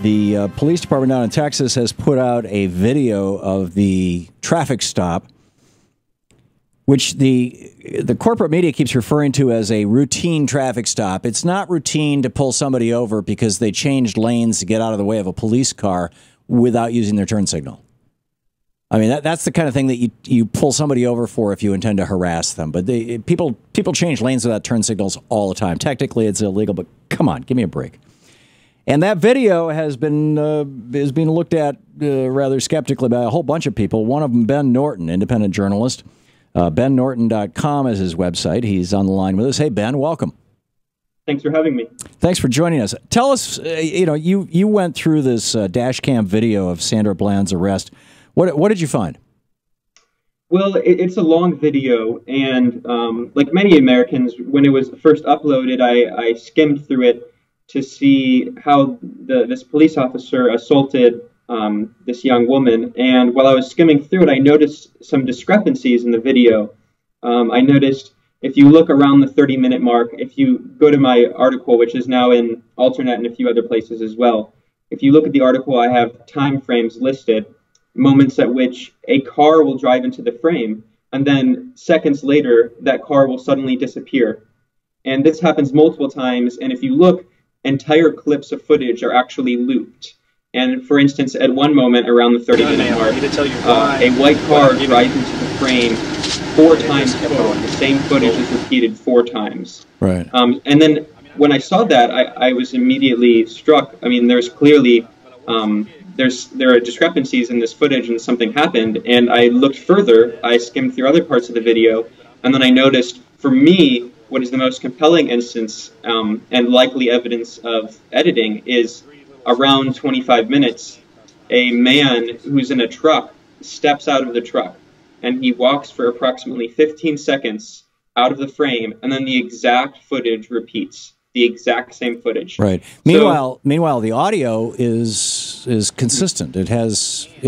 the police department down in Texas has put out a video of the traffic stop, which the corporate media keeps referring to as a routine traffic stop. It's not routine to pull somebody over because they changed lanes to get out of the way of a police car without using their turn signal. I mean, that's the kind of thing that you pull somebody over for if you intend to harass them. But people change lanes without turn signals all the time. Technically, it's illegal, but come on, give me a break. And that video is being looked at rather skeptically by a whole bunch of people. One of them, Ben Norton, independent journalist. BenNorton.com is his website. He's on the line with us. Hey, Ben, welcome. Thanks for having me. Thanks for joining us. Tell us, you went through this dash cam video of Sandra Bland's arrest. What did you find? Well, it's a long video, and like many Americans, when it was first uploaded, I skimmed through it to see how this police officer assaulted this young woman. And while I was skimming through it, I noticed some discrepancies in the video. I noticed if you look around the 30-minute mark, if you go to my article, which is now in Alternate and a few other places as well, if you look at the article, I have time frames listed, moments at which a car will drive into the frame, and then seconds later, that car will suddenly disappear. And this happens multiple times, and if you look, entire clips of footage are actually looped. And for instance, at one moment around the 30-minute mark, a white car drives into the frame 4 times total. The same footage is repeated 4 times. Right. And then when I saw that, I was immediately struck. I mean, there's clearly there are discrepancies in this footage, and something happened. And I looked further. I skimmed through other parts of the video, and then I noticed, for me, what is the most compelling instance and likely evidence of editing is around 25 minutes, a man who's in a truck steps out of the truck, and he walks for approximately 15 seconds out of the frame, and then the exact footage repeats. The exact same footage. Right. Meanwhile, the audio is consistent. It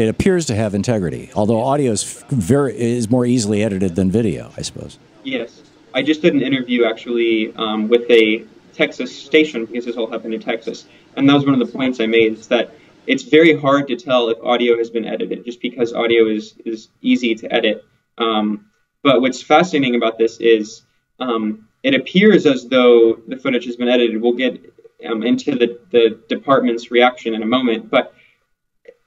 appears to have integrity. Although audio is more easily edited than video, I suppose. Yes, I just did an interview actually with a Texas station, because this all happened in Texas, and that was one of the points I made. Is that it's very hard to tell if audio has been edited, just because audio is easy to edit. But what's fascinating about this is it appears as though the footage has been edited. We'll get into the department's reaction in a moment. But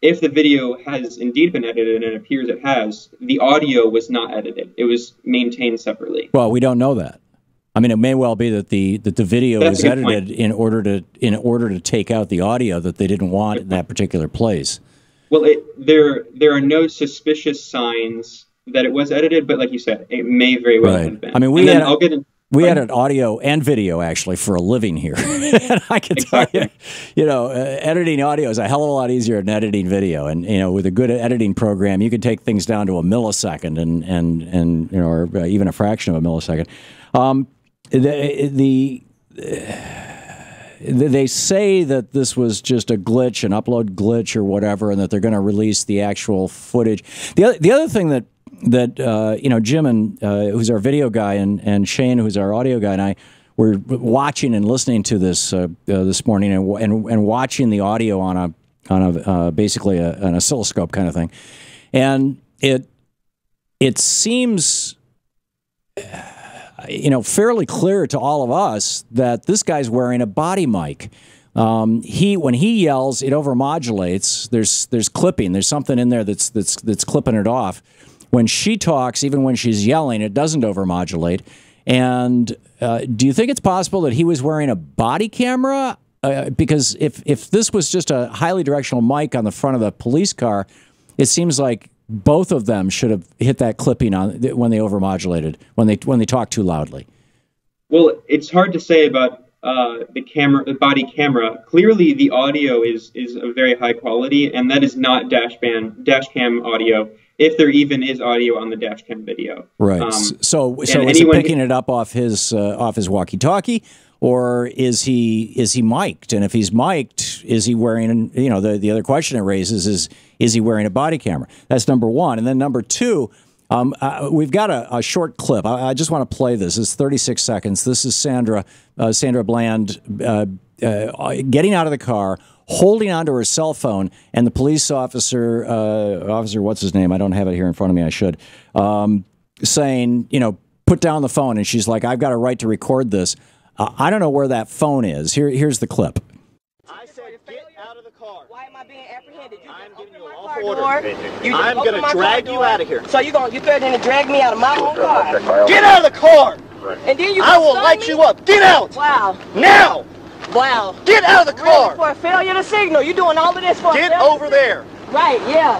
if the video has indeed been edited, and it appears it has, the audio was not edited. It was maintained separately. Well, we don't know that. I mean, it may well be that the video was edited in order to take out the audio that they didn't want in that particular place. Well, there are no suspicious signs that it was edited, but like you said, it may very well have been. I mean, we edit audio and video actually for a living here, and I can tell you, editing audio is a hell of a lot easier than editing video. And with a good editing program, you can take things down to a millisecond and or even a fraction of a millisecond. They say that this was just a glitch, an upload glitch or whatever, and that they're going to release the actual footage. The other thing that Jim and who's our video guy and Shane, who's our audio guy, and I were watching and listening to this this morning and watching the audio on a basically an oscilloscope kind of thing, and it seems fairly clear to all of us that this guy's wearing a body mic. When he yells, it overmodulates. There's clipping. There's something in there that's clipping it off. When she talks, even when she's yelling, it doesn't overmodulate. And do you think it's possible that he was wearing a body camera? Because if this was just a highly directional mic on the front of the police car, it seems like both of them should have hit that clipping on when they overmodulated, when they talk too loudly. Well, it's hard to say about the body camera. Clearly, the audio is of very high quality, and that is not dashcam audio, if there even is audio on the dashcam video. Right. So is it picking it up off his walkie-talkie, or is he mic'd? And if he's mic'd, is he wearing? The other question it raises is he wearing a body camera? That's number one, and then number two. We've got a short clip. I just want to play this. It's 36 seconds. This is Sandra Bland getting out of the car, holding onto her cell phone, and the police officer, what's his name? I don't have it here in front of me. I should. Saying, you know, put down the phone. And she's like, I've got a right to record this. I don't know where that phone is. Here's the clip. I said, get out of the car. Why am I being apprehended? I'm giving you a lawful order. I'm going to drag you out of here. So you threatening to drag me out of my own car? Get out of the car! And then I will light you up. Get out! Wow. Now! Wow. Get out of the car! Really, for a failure to signal. You're doing all of this for Get a failure over there. Right, yeah.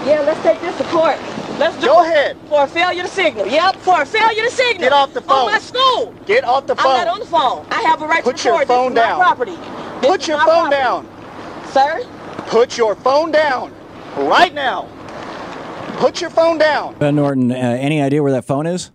Yeah, let's take this to court. Let's do Go ahead. For a failure to signal. Yep, for a failure to signal. Get off the phone. On my school. Get off the phone. I'm not on the phone. I have a right Put to record. your phone this is down. My property. Put your phone down. Sir? Put your phone down. Right now. Put your phone down. Ben Norton, any idea where that phone is?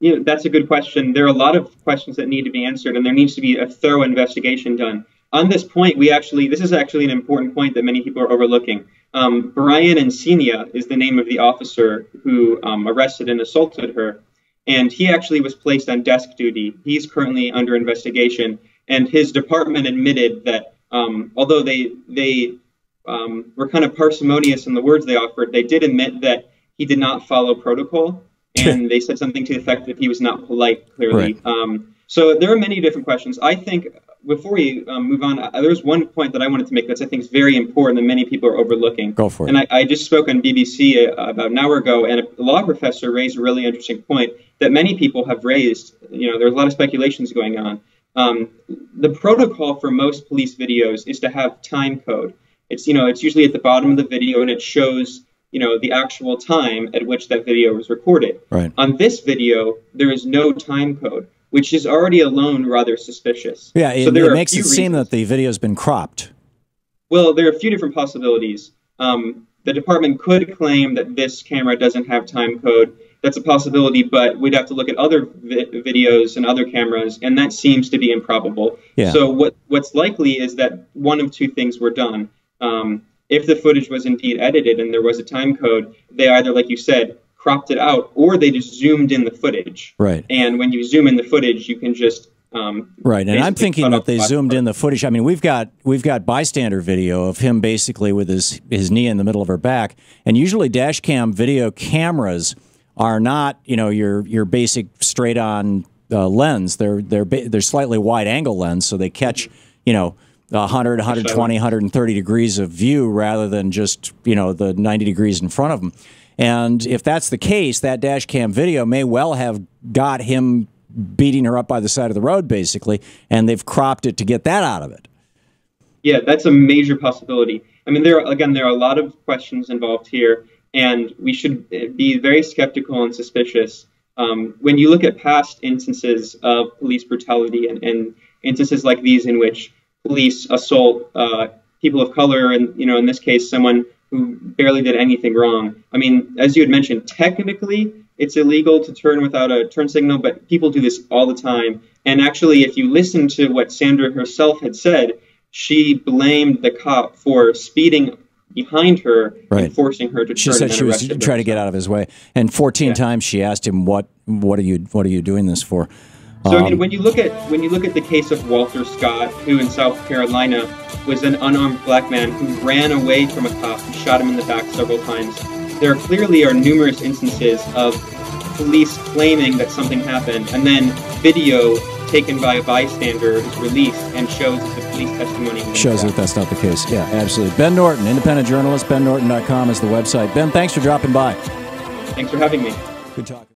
Yeah, that's a good question. There are a lot of questions that need to be answered, and there needs to be a thorough investigation done. On this point, this is actually an important point that many people are overlooking. Brian Encina is the name of the officer who arrested and assaulted her, and he actually was placed on desk duty. He's currently under investigation, and his department admitted that although they were kind of parsimonious in the words they offered, they did admit that he did not follow protocol, and they said something to the effect that he was not polite, clearly. Right. So there are many different questions. I think before we move on, there's one point that I wanted to make that I think is very important that many people are overlooking. Go for it. And I just spoke on BBC about an hour ago, and a law professor raised a really interesting point that many people have raised. You know, there's a lot of speculations going on. The protocol for most police videos is to have time code. It's usually at the bottom of the video, and it shows the actual time at which that video was recorded. Right. On this video, there is no time code, which is already alone rather suspicious. Yeah, it makes it seem that the video's been cropped. Well, there are a few different possibilities. The department could claim that this camera doesn't have time code. That's a possibility, but we'd have to look at other videos and other cameras, and that seems to be improbable. Yeah. So what's likely is that one of two things were done. If the footage was indeed edited and there was a time code, they either, like you said, cropped it out, or they just zoomed in the footage. Right. And when you zoom in the footage, you can just right. And I'm thinking that they zoomed in the footage. I mean, we've got bystander video of him basically with his knee in the middle of her back. And usually dash cam video cameras are not your basic straight on lens. They're slightly wide angle lens, so they catch 100, 120, 130 degrees of view rather than just the 90 degrees in front of them. And if that's the case, that dash cam video may well have got him beating her up by the side of the road, basically, and they've cropped it to get that out of it. Yeah, that's a major possibility. I mean, there are a lot of questions involved here, and we should be very skeptical and suspicious. When you look at past instances of police brutality and instances like these in which police assault people of color, and in this case, someone who barely did anything wrong. I mean, as you had mentioned, technically it's illegal to turn without a turn signal, but people do this all the time. And actually, if you listen to what Sandra herself had said, she blamed the cop for speeding behind her and forcing her to turn. She said she was trying to get out of his way, and 14 times she asked him, "What are you doing this for?" So I mean, when you look at the case of Walter Scott, who in South Carolina was an unarmed black man who ran away from a cop and shot him in the back several times, there clearly are numerous instances of police claiming that something happened, and then video taken by a bystander is released and shows that the police testimony shows that that's not the case. Yeah, absolutely. Ben Norton, independent journalist. BenNorton.com is the website. Ben, thanks for dropping by. Thanks for having me. Good talk.